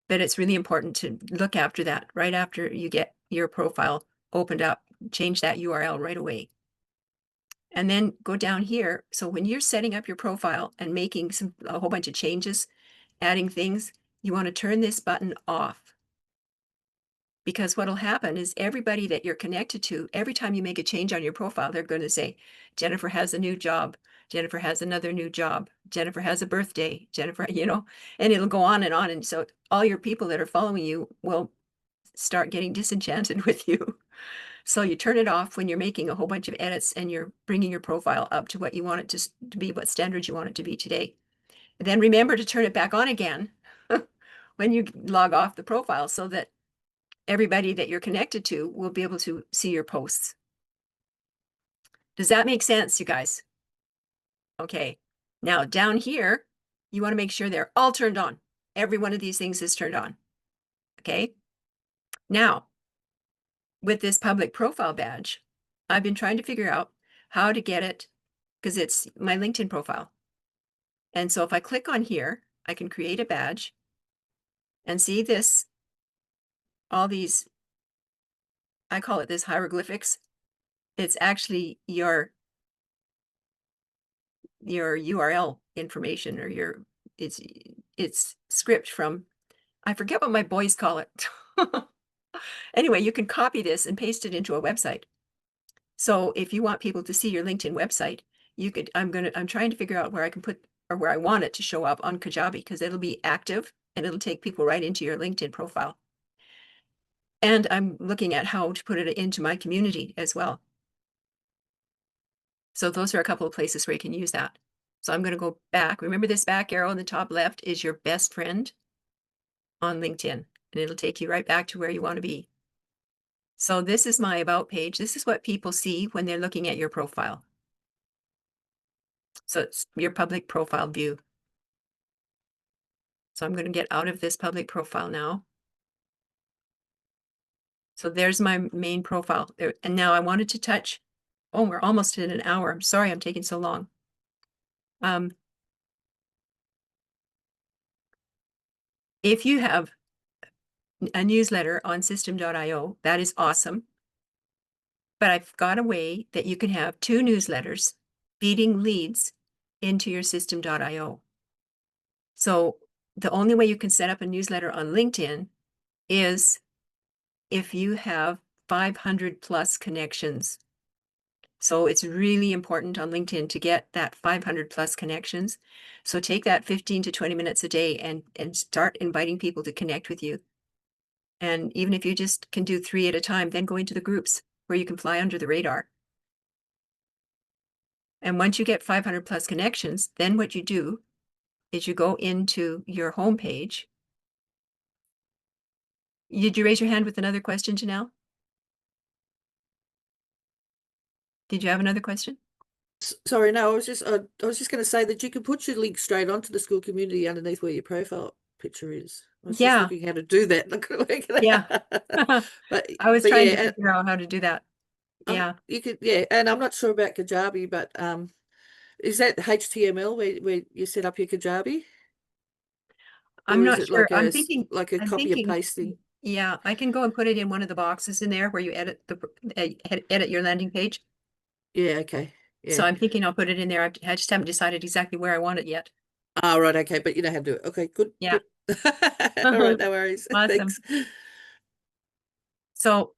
S2: But it's really important to look after that right after you get your profile opened up, change that URL right away. And then go down here. So when you're setting up your profile and making a whole bunch of changes, adding things, you want to turn this button off. Because what'll happen is everybody that you're connected to, every time you make a change on your profile, they're going to say, Jennifer has a new job. Jennifer has another new job. Jennifer has a birthday. Jennifer, you know, and it'll go on. And so all your people that are following you will start getting disenchanted with you. So you turn it off when you're making a whole bunch of edits and you're bringing your profile up to what you want it to be, what standards you want it to be today. And then remember to turn it back on again when you log off the profile so that everybody that you're connected to will be able to see your posts. Does that make sense, you guys? Okay. Now down here, you want to make sure they're all turned on. Every one of these things is turned on. Okay. Now, with this public profile badge, I've been trying to figure out how to get it because it's my LinkedIn profile. And so if I click on here, I can create a badge and see this, all these, I call it this hieroglyphics. It's actually your URL information or it's script from, I forget what my boys call it. Anyway, you can copy this and paste it into a website. So if you want people to see your LinkedIn website, you could, I'm trying to figure out where I can put, or where I want it to show up on Kajabi, because it'll be active and it'll take people right into your LinkedIn profile. And I'm looking at how to put it into my community as well. So those are a couple of places where you can use that. So I'm going to go back. Remember this back arrow in the top left is your best friend on LinkedIn, and it'll take you right back to where you want to be. So this is my about page. This is what people see when they're looking at your profile. So it's your public profile view. So I'm going to get out of this public profile now. So there's my main profile there. And now I wanted to touch, oh, we're almost at an hour. I'm sorry I'm taking so long. If you have a newsletter on System.io, that is awesome. But I've got a way that you can have 2 newsletters feeding leads into your System.io. So the only way you can set up a newsletter on LinkedIn is if you have 500 plus connections. So it's really important on LinkedIn to get that 500 plus connections. So take that 15 to 20 minutes a day and start inviting people to connect with you. And even if you just can do 3 at a time, then go into the groups where you can fly under the radar. And once you get 500 plus connections, then what you do is you go into your homepage. Did you raise your hand with another question, Janelle? Did you have another question?
S4: Sorry, no, I was just going to say that you can put your link straight onto the school community underneath where your profile picture is. I was just looking how to do that.
S2: Yeah.
S4: But
S2: I was trying to
S4: yeah,
S2: figure out how to do that. Yeah.
S4: you could, and I'm not sure about Kajabi, but is that HTML where you set up your Kajabi?
S2: I'm
S4: Or
S2: not
S4: is it
S2: sure.
S4: like
S2: I'm
S4: a
S2: thinking,
S4: copy and
S2: thinking,
S4: paste thing?
S2: yeah, I can go and put it in one of the boxes in there where you edit edit your landing page.
S4: Yeah, okay.
S2: So
S4: Yeah.
S2: I'm thinking I'll put it in there. I just haven't decided exactly where I want it yet.
S4: Ah, right, okay, but you know how to do it. Okay, good.
S2: Yeah.
S4: Good. All right, no worries.
S2: Awesome.
S4: Thanks.
S2: So,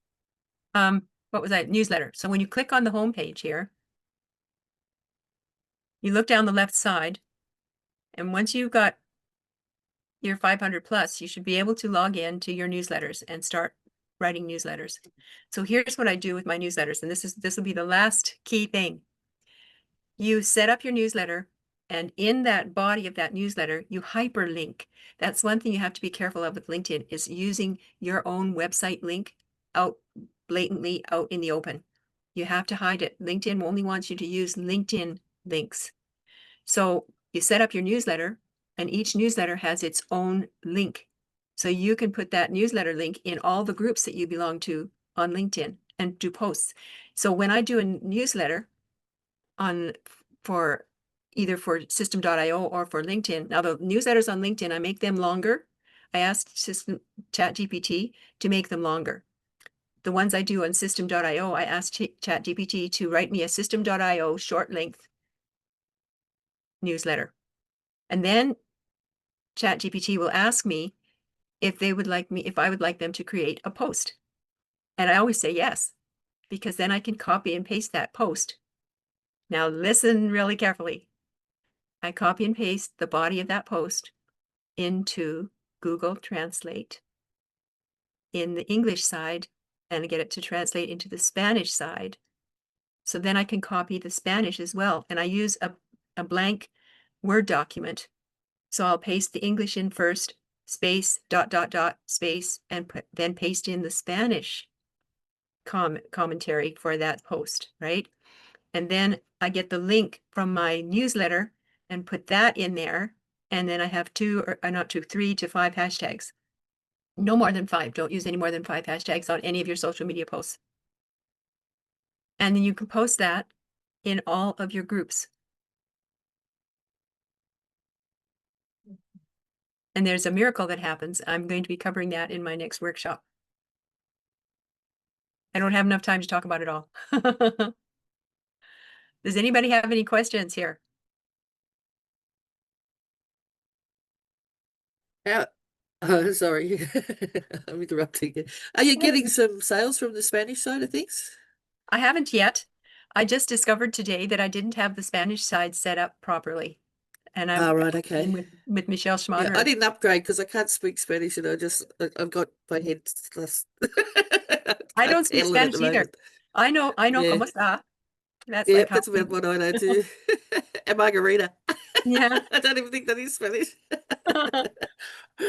S2: what was that? Newsletter. So when you click on the home page here, you look down the left side, and once you've got your 500 plus, you should be able to log in to your newsletters and start writing newsletters. So here's what I do with my newsletters, and this will be the last key thing. You set up your newsletter, and in that body of that newsletter, you hyperlink. That's one thing you have to be careful of with LinkedIn, is using your own website link out blatantly out in the open. You have to hide it. LinkedIn only wants you to use LinkedIn links. So you set up your newsletter, and each newsletter has its own link. So you can put that newsletter link in all the groups that you belong to on LinkedIn. and do posts. So when I do a newsletter on for either for System.io or for LinkedIn, now the newsletters on LinkedIn, I make them longer. I asked ChatGPT to make them longer. The ones I do on System.io, I asked ChatGPT to write me a System.io short length newsletter. And then ChatGPT will ask me if they would like me, if I would like them to create a post. And I always say yes, because then I can copy and paste that post. Now listen really carefully. I copy and paste the body of that post into Google Translate in the English side and get it to translate into the Spanish side. So then I can copy the Spanish as well. And I use a blank Word document. So I'll paste the English in first, space, dot, dot, dot, space, and then paste in the Spanish commentary for that post, right? And then I get the link from my newsletter and put that in there. And then I have 3 to 5 hashtags. No more than 5. Don't use any more than 5 hashtags on any of your social media posts. And then you can post that in all of your groups. And there's a miracle that happens. I'm going to be covering that in my next workshop. I don't have enough time to talk about it all. Does anybody have any questions here?
S4: Oh, sorry, I'm interrupting you. Are you getting some sales from the Spanish side of things?
S2: I haven't yet. I just discovered today that I didn't have the Spanish side set up properly. And
S4: Oh,
S2: I'm
S4: right, okay.
S2: with Michelle
S4: Yeah,
S2: Schmatter.
S4: I didn't upgrade because I can't speak Spanish, and I've got my head.
S2: I don't speak Spanish either. I know
S4: Yeah.
S2: como está. That's
S4: Yeah,
S2: like how
S4: that's about what I know too. And margarita.
S2: Yeah.
S4: I don't even think that is Spanish.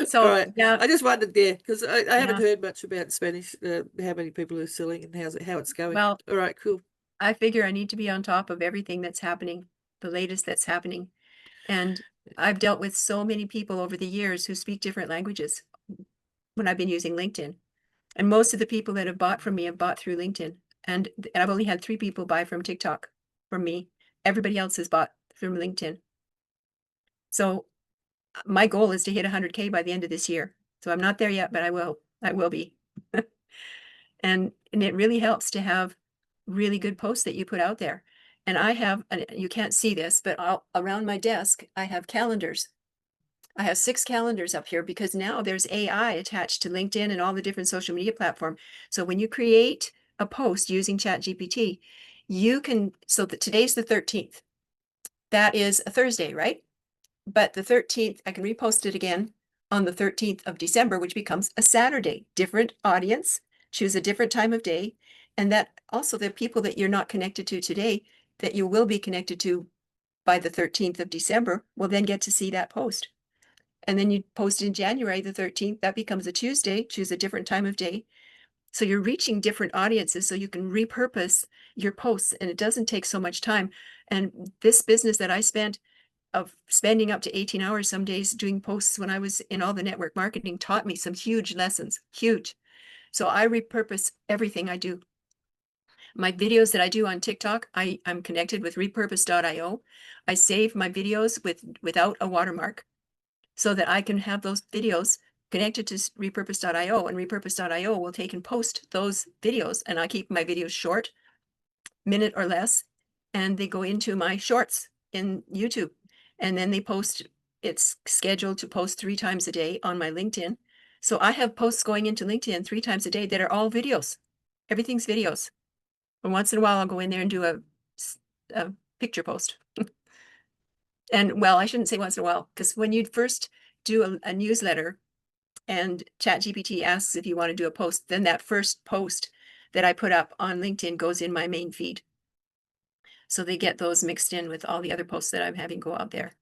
S2: So,
S4: all right.
S2: yeah.
S4: I just wondered there because I haven't
S2: Yeah.
S4: heard much about Spanish, how many people are selling and how it's going.
S2: Well,
S4: all right, cool.
S2: I figure I need to be on top of everything that's happening, the latest that's happening. And I've dealt with so many people over the years who speak different languages when I've been using LinkedIn. And most of the people that have bought from me have bought through LinkedIn. And I've only had 3 people buy from TikTok from me. Everybody else has bought from LinkedIn. So my goal is to hit 100K by the end of this year. So I'm not there yet, but I will be. And it really helps to have really good posts that you put out there. And I have, you can't see this, but around my desk, I have calendars. I have 6 calendars up here because now there's AI attached to LinkedIn and all the different social media platforms. So when you create a post using ChatGPT, you can, so that today's the 13th. That is a Thursday, right? But the 13th, I can repost it again on the 13th of December, which becomes a Saturday. Different audience, choose a different time of day. And that also the people that you're not connected to today, that you will be connected to by the 13th of December, will then get to see that post. And then you post in January the 13th, that becomes a Tuesday, choose a different time of day. So you're reaching different audiences so you can repurpose your posts and it doesn't take so much time. And this business that I spent of spending up to 18 hours some days doing posts when I was in all the network marketing taught me some huge lessons, huge. So I repurpose everything I do. My videos that I do on TikTok, I'm connected with repurpose.io. I save my videos without a watermark so that I can have those videos connected to repurpose.io, and repurpose.io will take and post those videos. And I keep my videos short, minute or less, and they go into my shorts in YouTube. And then they post, it's scheduled to post 3 times a day on my LinkedIn. So I have posts going into LinkedIn 3 times a day that are all videos. Everything's videos. And once in a while, I'll go in there and do a picture post. And well, I shouldn't say once in a while, because when you first do a newsletter and ChatGPT asks if you want to do a post, then that first post that I put up on LinkedIn goes in my main feed. So they get those mixed in with all the other posts that I'm having go out there.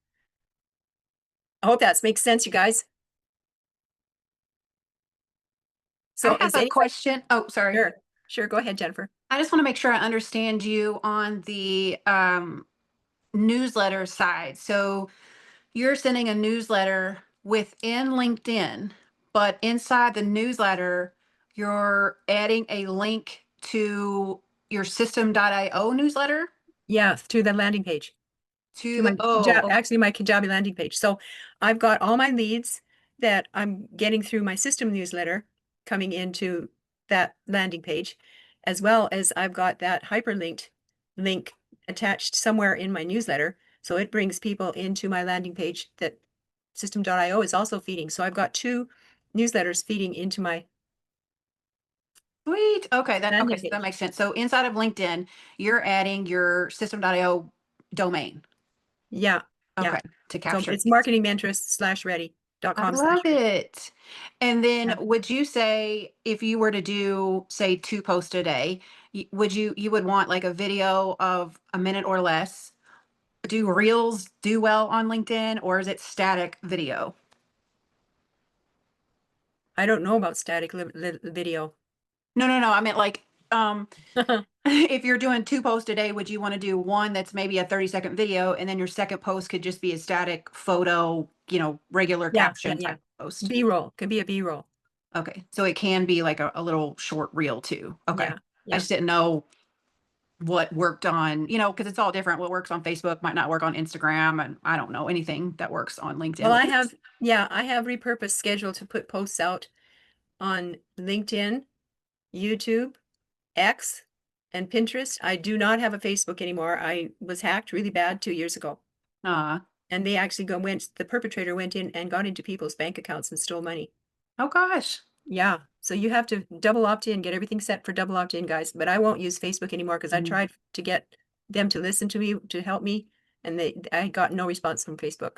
S2: I hope that makes sense, you guys. So
S1: I have a question. Oh, sorry.
S2: Sure. Go ahead, Jennifer.
S1: I just want to make sure I understand you on the newsletter side. So you're sending a newsletter within LinkedIn, but inside the newsletter, you're adding a link to your system.io newsletter?
S2: Yeah, to the landing page.
S1: To
S2: To
S1: the,
S2: my
S1: oh,
S2: actually my Kajabi landing page. So I've got all my leads that I'm getting through my system newsletter coming into that landing page, as well as I've got that hyperlinked link attached somewhere in my newsletter. So it brings people into my landing page that system.io is also feeding. So I've got two newsletters feeding into my
S1: sweet. Okay, that
S2: landing
S1: okay, so that
S2: page.
S1: makes sense. So inside of LinkedIn, you're adding your system.io domain.
S2: Yeah. Yeah.
S1: Okay, to
S2: So
S1: capture.
S2: it's marketingmentoress/ready.com.
S1: I love it. And then
S2: Yeah.
S1: would you say if you were to do, say, 2 posts a day, would you would want like a video of a minute or less? Do reels do well on LinkedIn, or is it static video?
S2: I don't know about static video.
S1: No, no, no. I meant like if you're doing 2 posts a day, would you want to do one that's maybe a 30-second video and then your second post could just be a static photo, regular
S2: Yeah,
S1: caption
S2: yeah.
S1: type post?
S2: B-roll, could be a B-roll.
S1: Okay. So it can be like a little short reel too. Okay.
S2: Yeah,
S1: I
S2: yeah.
S1: just didn't know what worked on, because it's all different. What works on Facebook might not work on Instagram, and I don't know anything that works on LinkedIn.
S2: Well, I have repurposed schedule to put posts out on LinkedIn, YouTube, X, and Pinterest. I do not have a Facebook anymore. I was hacked really bad 2 years ago. And they actually the perpetrator went in and got into people's bank accounts and stole money.
S1: Oh gosh.
S2: Yeah. So you have to double opt in, get everything set for double opt in, guys. But I won't use Facebook anymore because I tried to get them to listen to me, to help me, and I got no response from Facebook.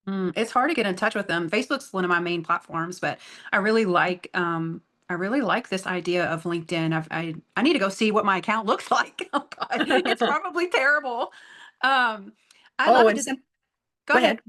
S1: It's hard to get in touch with them. Facebook's one of my main platforms, but I really like this idea of LinkedIn. I need to go see what my account looks like. Oh God, it's probably terrible. I love it. Go ahead.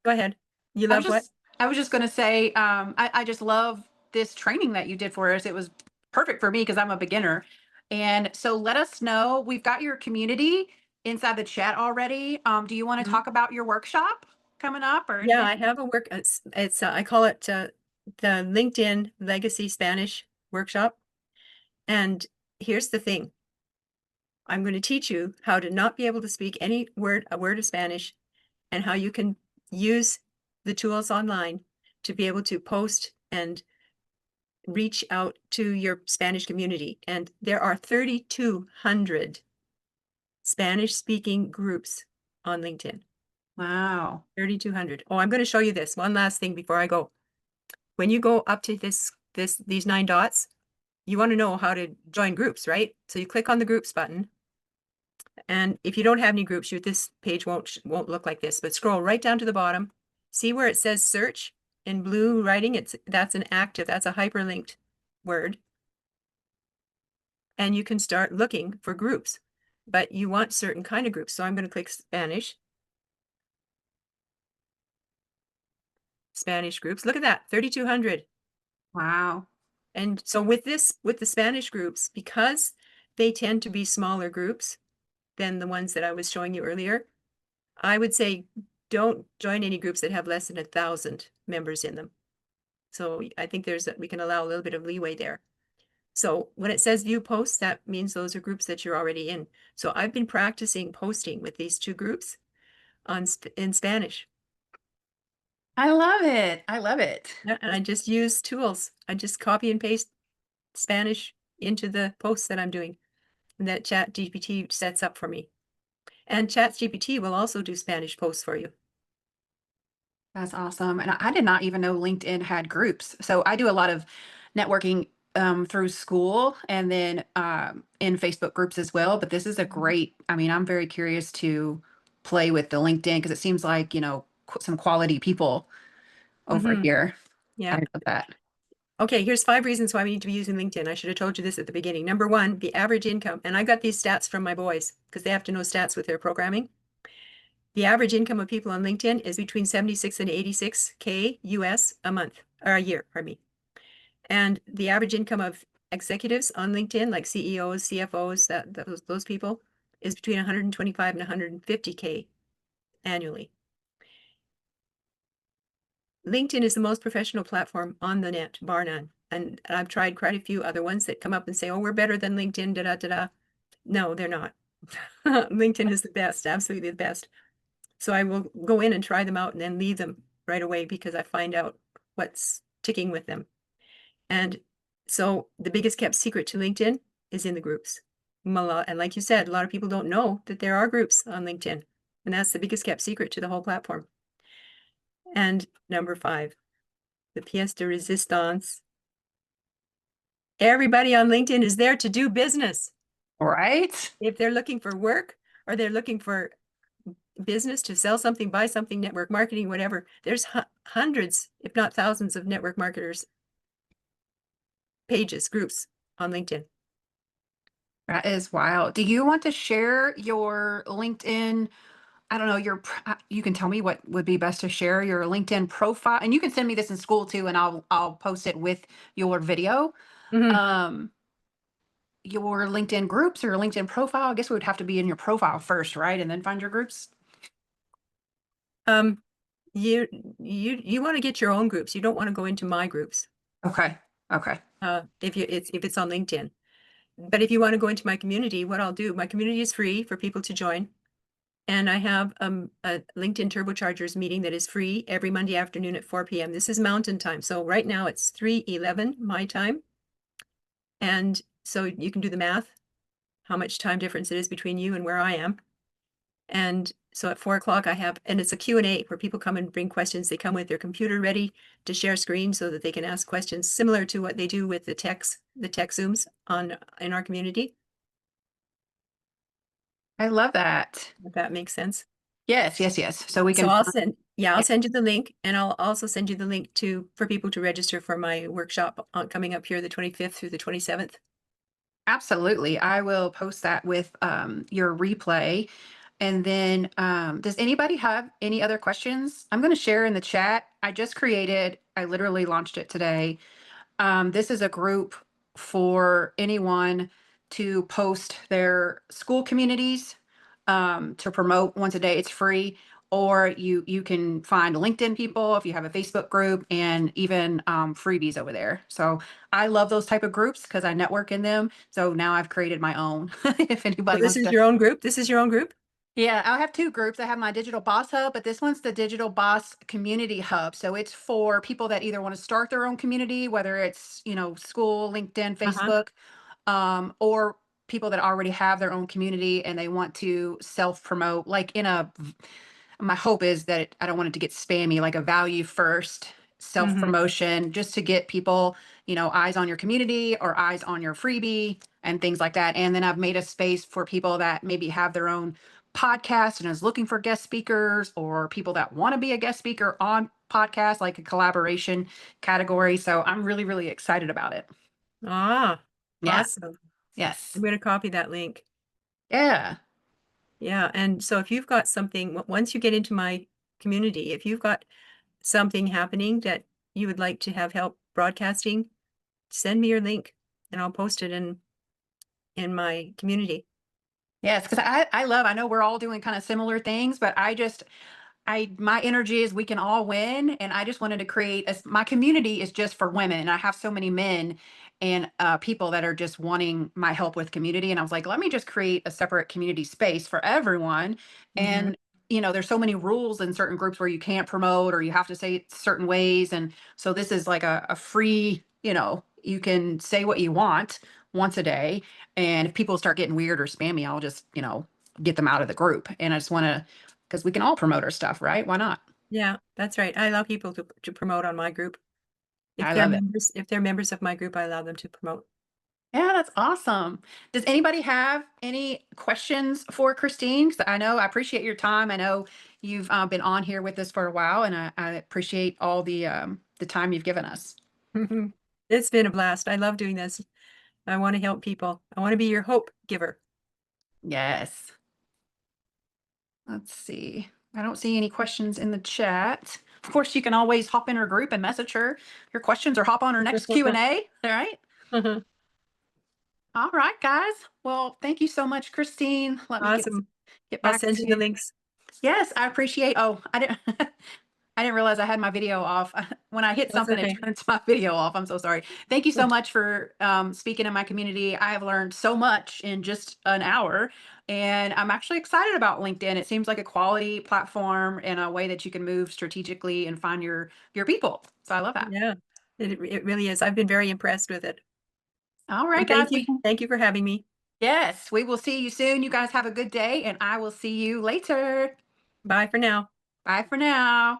S2: Go ahead. You
S1: I was
S2: love what?
S1: I was just going to say, I just love this training that you did for us. It was perfect for me because I'm a beginner. And so let us know. We've got your community inside the chat already. Do you want to
S2: Mhm.
S1: talk about your workshop coming up or
S2: Yeah,
S1: anything?
S2: I have a it's I call it the LinkedIn Legacy Spanish Workshop. And here's the thing. I'm going to teach you how to not be able to speak a word of Spanish, and how you can use the tools online to be able to post and reach out to your Spanish community. And there are 3,200 Spanish speaking groups on LinkedIn.
S1: Wow.
S2: 3,200. Oh, I'm going to show you this one last thing before I go. When you go up to these 9 dots, you want to know how to join groups, right? So you click on the groups button. And if you don't have any groups, this page won't look like this, but scroll right down to the bottom. See where it says search in blue writing? That's a hyperlinked word. And you can start looking for groups, but you want certain kind of groups. So I'm going to click Spanish groups. Look at that, 3,200.
S1: Wow.
S2: And so with the Spanish groups, because they tend to be smaller groups than the ones that I was showing you earlier, I would say don't join any groups that have less than 1,000 members in them. So I think we can allow a little bit of leeway there. So when it says view posts, that means those are groups that you're already in. So I've been practicing posting with these 2 groups in Spanish.
S1: I love it. I love it.
S2: And I just use tools. I just copy and paste Spanish into the posts that I'm doing, and that ChatGPT sets up for me. And ChatGPT will also do Spanish posts for you.
S1: That's awesome. And I did not even know LinkedIn had groups. So I do a lot of networking through school and then in Facebook groups as well. But this is I'm very curious to play with the LinkedIn because it seems like, some quality people over here.
S2: Yeah.
S1: I love that.
S2: Okay, here's 5 reasons why we need to be using LinkedIn. I should have told you this at the beginning. Number 1, the average income. And I got these stats from my boys because they have to know stats with their programming. The average income of people on LinkedIn is between 76 and 86K US a month, or a year, pardon me. And the average income of executives on LinkedIn, like CEOs, CFOs, those people, is between 125 and 150K annually. LinkedIn is the most professional platform on the net, bar none. and I've tried quite a few other ones that come up and say, oh, we're better than LinkedIn, da da da da. No, they're not. LinkedIn is the best, absolutely the best. So I will go in and try them out and then leave them right away because I find out what's ticking with them. And so the biggest kept secret to LinkedIn is in the groups. And like you said, a lot of people don't know that there are groups on LinkedIn. And that's the biggest kept secret to the whole platform. And number 5, the pièce de résistance. Everybody on LinkedIn is there to do business.
S1: Right?
S2: If they're looking for work or they're looking for business to sell something, buy something, network marketing, whatever, there's hundreds, if not thousands of network marketers pages, groups on LinkedIn.
S1: That is wild. Do you want to share your LinkedIn? I don't know, you can tell me what would be best to share your LinkedIn profile, and you can send me this in school too, and I'll post it with your video.
S2: Mhm.
S1: Your LinkedIn groups or your LinkedIn profile. I guess it would have to be in your profile first, right? And then find your groups.
S2: You want to get your own groups. You don't want to go into my groups.
S1: Okay. Okay.
S2: If it's on LinkedIn. But if you want to go into my community, what I'll do, my community is free for people to join. And I have a LinkedIn Turbochargers meeting that is free every Monday afternoon at 4 p.m. This is Mountain Time. So right now it's 3:11 my time. And so you can do the math, how much time difference it is between you and where I am. And so at 4 o'clock I have, and it's a Q&A where people come and bring questions. They come with their computer ready to share screen so that they can ask questions similar to what they do with the tech Zooms in our community.
S1: I love that.
S2: If that makes sense.
S1: Yes, yes, yes. So we
S2: So
S1: can.
S2: I'll send you the link, and I'll also send you the link for people to register for my workshop coming up here the 25th through the 27th.
S1: Absolutely. I will post that with your replay. And then does anybody have any other questions? I'm going to share in the chat. I literally launched it today. This is a group for anyone to post their school communities to promote once a day. It's free. Or you can find LinkedIn people if you have a Facebook group, and even freebies over there. So I love those type of groups because I network in them. So now I've created my own. If anybody
S2: So this
S1: wants
S2: is
S1: to.
S2: your own group? This is your own group?
S1: Yeah, I have 2 groups. I have my Digital Boss Hub, but this one's the Digital Boss Community Hub. So it's for people that either want to start their own community, whether it's, school, LinkedIn, Facebook, or people that already have their own community and they want to self-promote, like my hope is that I don't want it to get spammy, like a value first self-promotion, just to get people, eyes on your community or eyes on your freebie and things like that. And then I've made a space for people that maybe have their own podcast and is looking for guest speakers, or people that want to be a guest speaker on podcasts, like a collaboration category. So I'm really, really excited about it.
S2: Ah,
S1: Yeah.
S2: awesome.
S1: Yes.
S2: I'm going to copy that link.
S1: Yeah.
S2: Yeah. And so if you've got something, once you get into my community, if you've got something happening that you would like to have help broadcasting, send me your link and I'll post it in my community.
S1: Yes. Because I know we're all doing kind of similar things, but my energy is we can all win. And I just wanted to my community is just for women. And I have so many men and people that are just wanting my help with community. And I was like, let me just create a separate community space for everyone. And, there's so many rules in certain groups where you can't promote or you have to say it certain ways. And so this is like a free, you can say what you want once a day. And if people start getting weird or spammy, I'll just, get them out of the group. And I just want to, because we can all promote our stuff, right? Why not?
S2: Yeah, that's right. I allow people to promote on my group.
S1: I love it.
S2: If they're members of my group, I allow them to promote.
S1: Yeah, that's awesome. Does anybody have any questions for Christine? 'Cause I appreciate your time. I know you've been on here with us for a while, and I appreciate all the time you've given us.
S2: It's been a blast. I love doing this. I want to help people. I want to be your hope giver.
S1: Yes. Let's see. I don't see any questions in the chat. Of course, you can always hop in her group and message her your questions, or hop on her next Q&A. All right. All right, guys. Well, thank you so much, Christine. Let me
S2: Awesome.
S1: get
S2: I'll
S1: back
S2: send you
S1: to
S2: the links.
S1: Yes, I appreciate. Oh, I didn't. I didn't realize I had my video off. When I hit
S2: That's
S1: something,
S2: okay.
S1: it turns my video off. I'm so sorry. Thank you so much for speaking in my community. I have learned so much in just an hour, and I'm actually excited about LinkedIn. It seems like a quality platform and a way that you can move strategically and find your people. So I love that.
S2: Yeah, it really is. I've been very impressed with it.
S1: All
S2: And
S1: right, guys.
S2: thank you for having me.
S1: Yes, we will see you soon. You guys have a good day, and I will see you later.
S2: Bye for now.
S1: Bye for now.